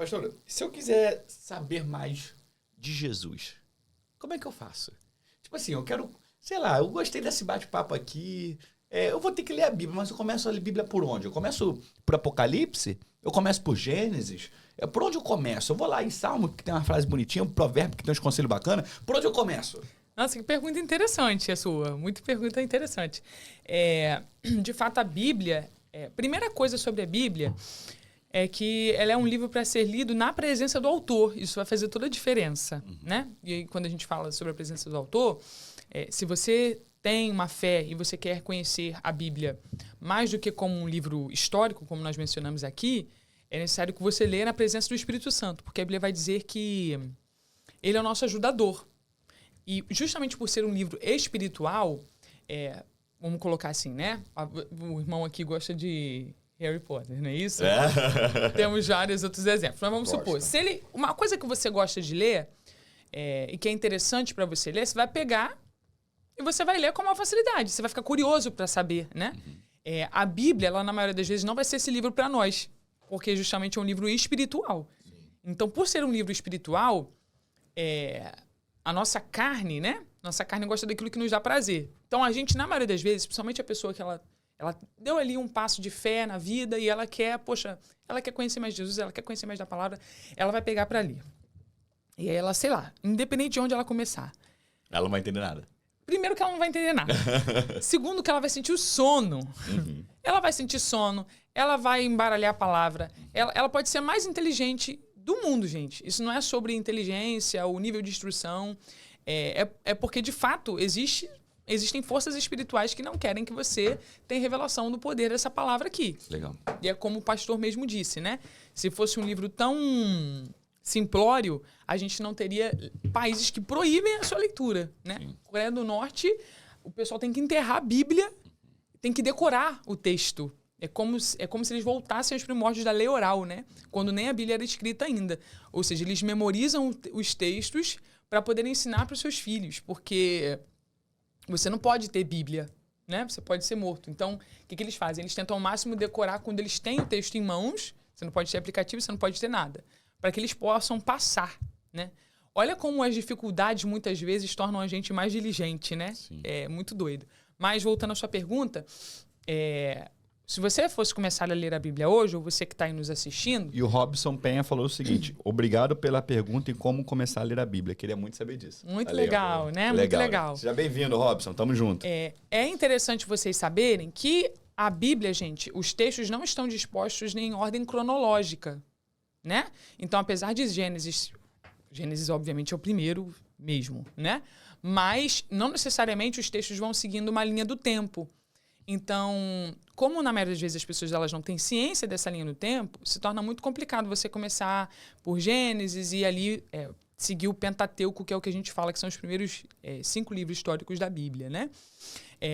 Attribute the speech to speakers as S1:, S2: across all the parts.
S1: Pastor, se eu quiser saber mais de Jesus, como é que eu faço? Tipo assim, eu quero, sei lá, eu gostei desse bate-papo aqui, eu vou ter que ler a Bíblia, mas eu começo a ler a Bíblia por onde? Eu começo por Apocalipse? Eu começo por Gênesis? Por onde eu começo? Eu vou lá em Salmo, que tem uma frase bonitinha, um provérbio que tem uns conselhos bacanas. Por onde eu começo?
S2: Nossa, que pergunta interessante a sua. Muito pergunta interessante. De fato, a Bíblia... primeira coisa sobre a Bíblia é que ela é um livro para ser lido na presença do autor. Isso vai fazer toda a diferença, né? E aí, quando a gente fala sobre a presença do autor, se você tem uma fé e você quer conhecer a Bíblia mais do que como um livro histórico, como nós mencionamos aqui, é necessário que você leia na presença do Espírito Santo, porque a Bíblia vai dizer que ele é o nosso ajudador. E justamente por ser um livro espiritual, vamos colocar assim, né? O irmão aqui gosta de Harry Potter, não é isso? Temos vários outros exemplos. Mas vamos supor, uma coisa que você gosta de ler e que é interessante para você ler, você vai pegar e você vai ler com uma facilidade. Você vai ficar curioso para saber, né? A Bíblia, ela na maioria das vezes, não vai ser esse livro para nós, porque justamente é um livro espiritual. Sim. Então, por ser um livro espiritual, a nossa carne, né? Nossa carne gosta daquilo que nos dá prazer. Então, a gente, na maioria das vezes, principalmente a pessoa que ela deu ali um passo de fé na vida e ela quer, ela quer conhecer mais Jesus, ela quer conhecer mais da palavra, ela vai pegar para ler. E aí ela, sei lá, independente de onde ela começar.
S1: Ela não vai entender nada.
S2: Primeiro que ela não vai entender nada. Segundo que ela vai sentir o sono. Ela vai sentir sono, ela vai embaralhar a palavra. Ela pode ser a mais inteligente do mundo, gente. Isso não é sobre inteligência, o nível de instrução. É porque, de fato, existem forças espirituais que não querem que você tenha revelação do poder dessa palavra aqui. Legal. E é como o pastor mesmo disse, né? Se fosse um livro tão simplório, a gente não teria países que proíbem a sua leitura, né? Sim. Coreia do Norte, o pessoal tem que enterrar a Bíblia, tem que decorar o texto. É como se eles voltassem aos primórdios da lei oral, né? Quando nem a Bíblia era escrita ainda. Ou seja, eles memorizam os textos para poderem ensinar para os seus filhos, porque você não pode ter Bíblia, né? Você pode ser morto. Então, o que eles fazem? Eles tentam ao máximo decorar quando eles têm o texto em mãos. Você não pode ter aplicativo, você não pode ter nada. Para que eles possam passar, né? Olha como as dificuldades muitas vezes tornam a gente mais diligente, né? Sim. É muito doido. Mas, voltando à sua pergunta, se você fosse começar a ler a Bíblia hoje, ou você que está aí nos assistindo...
S1: E o Robson Penha falou o seguinte: obrigado pela pergunta em como começar a ler a Bíblia. Queria muito saber disso.
S2: Muito legal, né? Muito legal.
S1: Seja bem-vindo, Robson. Tamo junto.
S2: É interessante vocês saberem que a Bíblia, gente, os textos não estão dispostos em ordem cronológica, né? Então, apesar de Gênesis, obviamente, é o primeiro mesmo, né? Mas, não necessariamente, os textos vão seguindo uma linha do tempo. Então, como na maioria das vezes as pessoas elas não têm ciência dessa linha do tempo, se torna muito complicado você começar por Gênesis e ali seguir o Pentateuco, que é o que a gente fala que são os primeiros 5 livros históricos da Bíblia, né?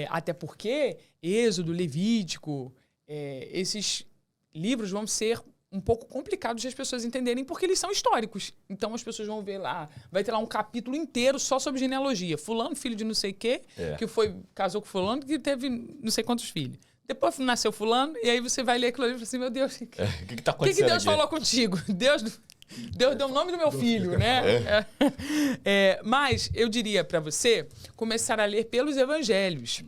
S2: Até porque Êxodo, Levítico, esses livros vão ser um pouco complicados de as pessoas entenderem porque eles são históricos. Então as pessoas vão ver lá, vai ter lá um capítulo inteiro só sobre genealogia. Fulano, filho de não sei o quê, que casou com fulano, que teve não sei quantos filhos. Depois nasceu fulano, e aí você vai ler aquilo ali e fala assim, meu Deus, o
S1: que tá acontecendo?
S2: Que Deus falou contigo? Deus deu o nome do meu filho, né? Mas eu diria para você começar a ler pelos evangelhos,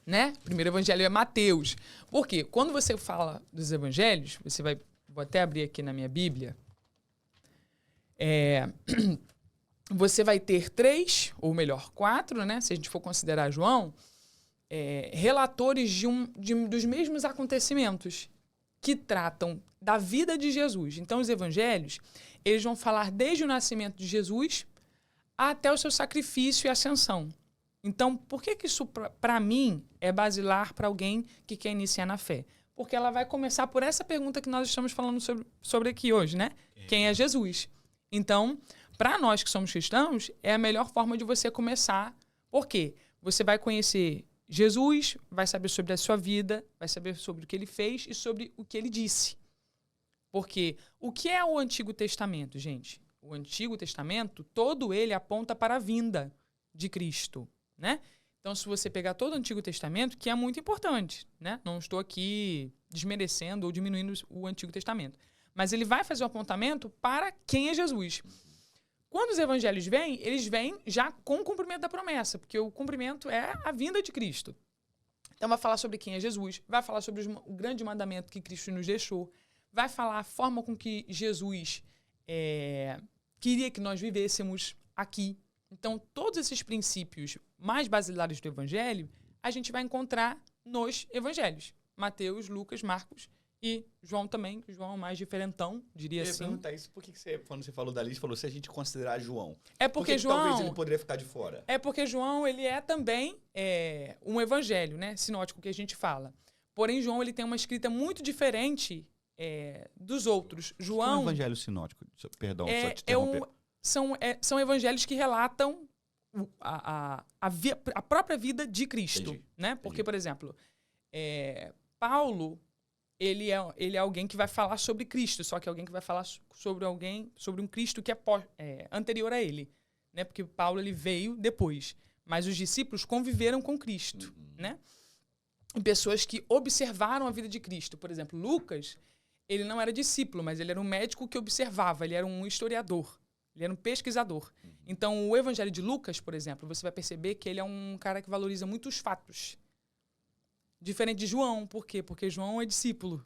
S2: né? O primeiro evangelho é Mateus. Por quê? Quando você fala dos evangelhos, você vai... Vou até abrir aqui na minha Bíblia. Você vai ter 3, ou melhor, 4, né? Se a gente for considerar João, relatores dos mesmos acontecimentos que tratam da vida de Jesus. Então, os evangelhos, eles vão falar desde o nascimento de Jesus até o seu sacrifício e ascensão. Então, por que isso, para mim, é basilar para alguém que quer iniciar na fé? Porque ela vai começar por essa pergunta que nós estamos falando sobre aqui hoje, né? Quem é Jesus? Então, para nós que somos cristãos, é a melhor forma de você começar. Por quê? Você vai conhecer Jesus, vai saber sobre a sua vida, vai saber sobre o que ele fez e sobre o que ele disse. Porque o que é o Antigo Testamento, gente? O Antigo Testamento, todo ele aponta para a vinda de Cristo, né? Então, se você pegar todo o Antigo Testamento, que é muito importante, né? Não estou aqui desmerecendo ou diminuindo o Antigo Testamento. Mas ele vai fazer o apontamento para quem é Jesus. Quando os evangelhos vêm, eles vêm já com o cumprimento da promessa, porque o cumprimento é a vinda de Cristo. Então vai falar sobre quem é Jesus, vai falar sobre o grande mandamento que Cristo nos deixou, vai falar a forma com que Jesus queria que nós vivêssemos aqui. Então, todos esses princípios mais basilares do evangelho, a gente vai encontrar nos evangelhos. Mateus, Lucas, Marcos e João também. João é o mais diferentão, diria assim.
S1: Eu ia perguntar isso, por que você, quando você falou da lista, falou se a gente considerar João?
S2: É porque João...
S1: talvez ele poderia ficar de fora.
S2: É porque João, ele é também um evangelho, né? Sinótico que a gente fala. Porém, João, ele tem uma escrita muito diferente dos outros. João...
S1: Um evangelho sinótico, perdão, só te interromper.
S2: São evangelhos que relatam a própria vida de Cristo.
S1: Entendi.
S2: Né? Porque, por exemplo, Paulo, ele é alguém que vai falar sobre Cristo, só que é alguém que vai falar sobre um Cristo que é anterior a ele. Né? Porque Paulo ele veio depois. Mas os discípulos conviveram com Cristo. Né? E pessoas que observaram a vida de Cristo. Por exemplo, Lucas, ele não era discípulo, mas ele era um médico que observava, ele era um historiador. Ele era um pesquisador. Então, o Evangelho de Lucas, por exemplo, você vai perceber que ele é um cara que valoriza muito os fatos. Diferente de João. Por quê? Porque João é discípulo.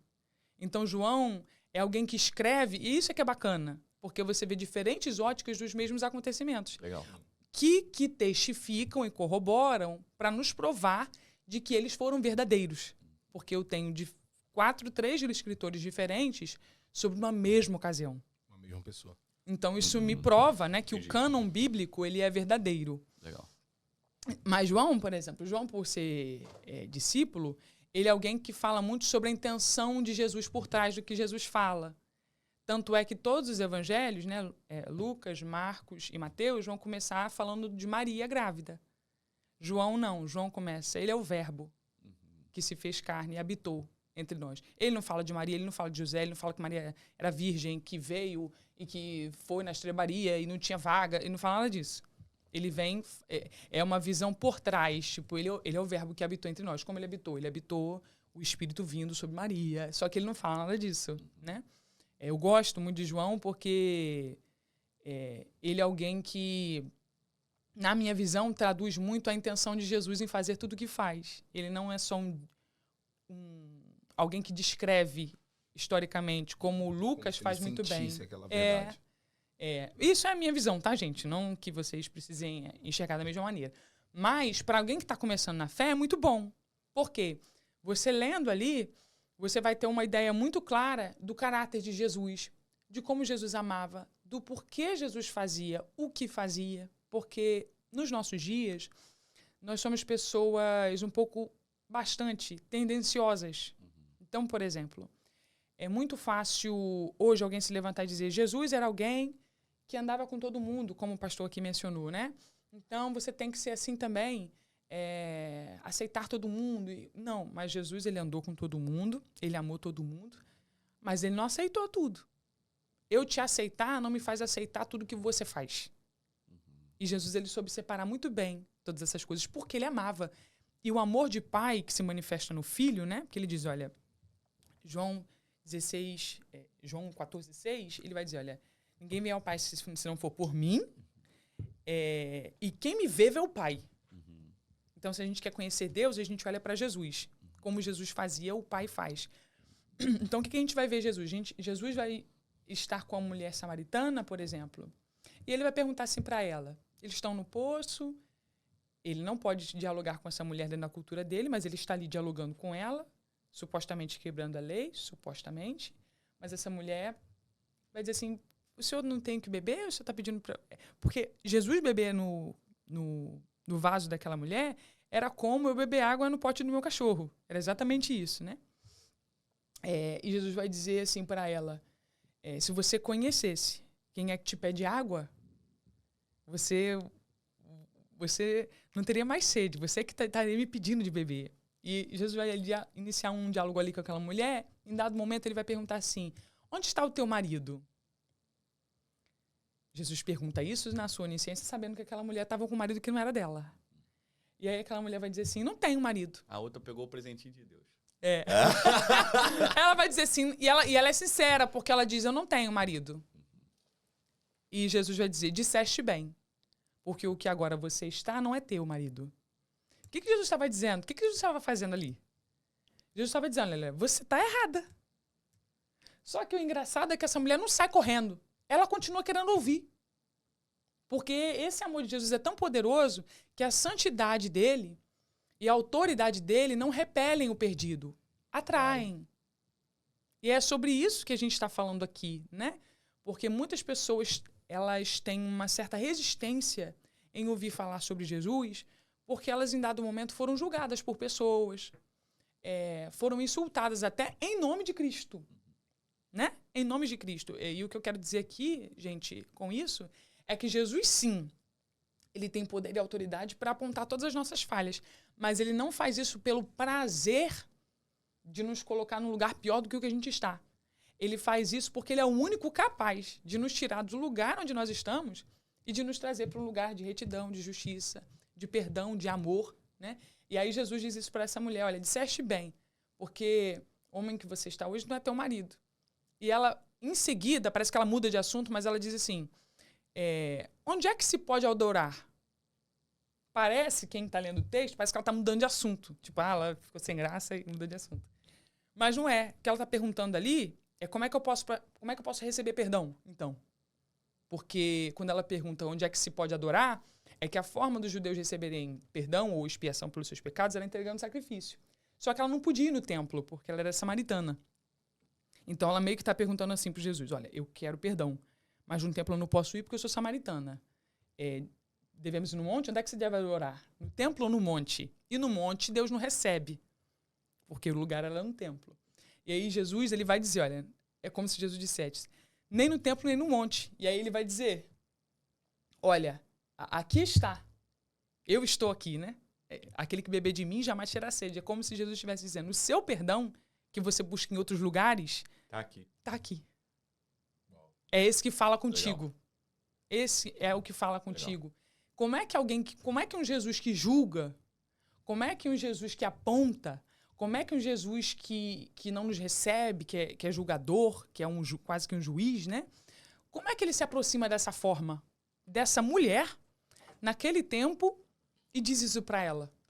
S2: Então, João é alguém que escreve, e isso é que é bacana, porque você vê diferentes óticas dos mesmos acontecimentos.
S1: Legal.
S2: Que testificam e corroboram para nos provar de que eles foram verdadeiros. Porque eu tenho 3 escritores diferentes sobre uma mesma ocasião.
S3: Uma mesma pessoa.
S2: Então, isso me prova, né, que o cânon bíblico ele é verdadeiro.
S1: Legal.
S2: Mas João, por exemplo, João, por ser discípulo, ele é alguém que fala muito sobre a intenção de Jesus por trás do que Jesus fala. Tanto é que todos os evangelhos, né, Lucas, Marcos e Mateus, vão começar falando de Maria grávida. João não. João começa, ele é o verbo que se fez carne e habitou entre nós. Ele não fala de Maria, ele não fala de José, ele não fala que Maria era virgem, que veio e que foi na estrebaria e não tinha vaga, ele não fala nada disso. Ele vem, é uma visão por trás, tipo, ele é o verbo que habitou entre nós. Como ele habitou? Ele habitou o Espírito vindo sobre Maria, só que ele não fala nada disso, né? Eu gosto muito de João porque ele é alguém que, na minha visão, traduz muito a intenção de Jesus em fazer tudo o que faz. Ele não é só alguém que descreve historicamente, como o Lucas faz muito bem.
S3: Aquela verdade.
S2: Isso é a minha visão, tá, gente? Não que vocês precisem enxergar da mesma maneira. Mas, para alguém que está começando na fé, é muito bom. Por quê? Você lendo ali, você vai ter uma ideia muito clara do caráter de Jesus, de como Jesus amava, do porquê Jesus fazia o que fazia. Porque, nos nossos dias, nós somos pessoas bastante tendenciosas. Então, por exemplo, é muito fácil hoje alguém se levantar e dizer Jesus era alguém que andava com todo mundo, como o pastor aqui mencionou, né? Então, você tem que ser assim também, aceitar todo mundo. Não, mas Jesus ele andou com todo mundo, ele amou todo mundo, mas ele não aceitou tudo. Eu te aceitar não me faz aceitar tudo que você faz. E Jesus ele soube separar muito bem todas essas coisas, porque ele amava. E o amor de pai que se manifesta no filho, né? Porque ele diz, olha, João 14:6, ele vai dizer, olha, ninguém vem ao Pai se não for por mim, e quem me vê o Pai. Então, se a gente quer conhecer Deus, a gente olha para Jesus. Como Jesus fazia, o Pai faz. Então, o que a gente vai ver Jesus? Jesus vai estar com a mulher samaritana, por exemplo, e ele vai perguntar assim para ela, eles estão no poço, ele não pode dialogar com essa mulher dentro da cultura dele, mas ele está ali dialogando com ela, supostamente quebrando a lei, supostamente, mas essa mulher vai dizer assim, o senhor não tem que beber, ou o senhor está pedindo para... Porque Jesus beber no vaso daquela mulher era como eu beber água no pote do meu cachorro. Era exatamente isso, né? E Jesus vai dizer assim para ela, se você conhecesse quem é que te pede água, você não teria mais sede, você que estaria me pedindo de beber. E Jesus vai iniciar um diálogo ali com aquela mulher. Em dado momento, ele vai perguntar assim, onde está o teu marido? Jesus pergunta isso na sua onisciência, sabendo que aquela mulher estava com um marido que não era dela. E aí aquela mulher vai dizer assim, não tenho marido.
S1: A outra pegou o presentinho de Deus.
S2: É. Ela vai dizer assim, e ela é sincera, porque ela diz, eu não tenho marido. E Jesus vai dizer, disseste bem, porque o que agora você está não é teu marido. O que Jesus estava dizendo? O que Jesus estava fazendo ali? Jesus estava dizendo, olha, você está errada. Só que o engraçado é que essa mulher não sai correndo. Ela continua querendo ouvir. Porque esse amor de Jesus é tão poderoso que a santidade dele e a autoridade dele não repelem o perdido, atraem. E é sobre isso que a gente está falando aqui, né? Porque muitas pessoas, elas têm uma certa resistência em ouvir falar sobre Jesus, porque elas, em dado momento, foram julgadas por pessoas, foram insultadas até em nome de Cristo, né? Em nome de Cristo. E o que eu quero dizer aqui, gente, com isso, é que Jesus, sim, ele tem poder e autoridade para apontar todas as nossas falhas, mas ele não faz isso pelo prazer de nos colocar num lugar pior do que o que a gente está. Ele faz isso porque ele é o único capaz de nos tirar do lugar onde nós estamos e de nos trazer para um lugar de retidão, de justiça, de perdão, de amor, né? E aí Jesus diz isso para essa mulher, olha, disseste bem, porque o homem que você está hoje não é teu marido. E ela, em seguida, parece que ela muda de assunto, mas ela diz assim, onde é que se pode adorar? Parece, quem está lendo o texto, parece que ela está mudando de assunto. Tipo, ela ficou sem graça e mudou de assunto. Mas não é. O que ela está perguntando ali é como é que eu posso receber perdão, então? Porque quando ela pergunta onde é que se pode adorar, é que a forma dos judeus receberem perdão ou expiação pelos seus pecados era entregando sacrifício. Só que ela não podia ir no templo, porque ela era samaritana. Então ela meio que está perguntando assim para Jesus, olha, eu quero perdão, mas no templo eu não posso ir porque eu sou samaritana. Devemos ir no monte? Onde é que se deve adorar? No templo ou no monte? E no monte Deus não recebe, porque o lugar era no templo. E aí Jesus ele vai dizer, olha, é como se Jesus dissesse, nem no templo nem no monte. E aí ele vai dizer, olha, aqui está, eu estou aqui, né? Aquele que beber de mim jamais terá sede. É como se Jesus estivesse dizendo, o seu perdão que você busca em outros lugares,
S1: tá aqui.
S2: Tá aqui. Uau. É esse que fala contigo.
S1: Legal.
S2: Esse é o que fala contigo. Legal. Como é que um Jesus que julga, como é que um Jesus que aponta, como é que um Jesus que não nos recebe, que é julgador, que é quase que um juiz, né? Como é que ele se aproxima dessa forma, dessa mulher, naquele tempo, e diz isso para ela?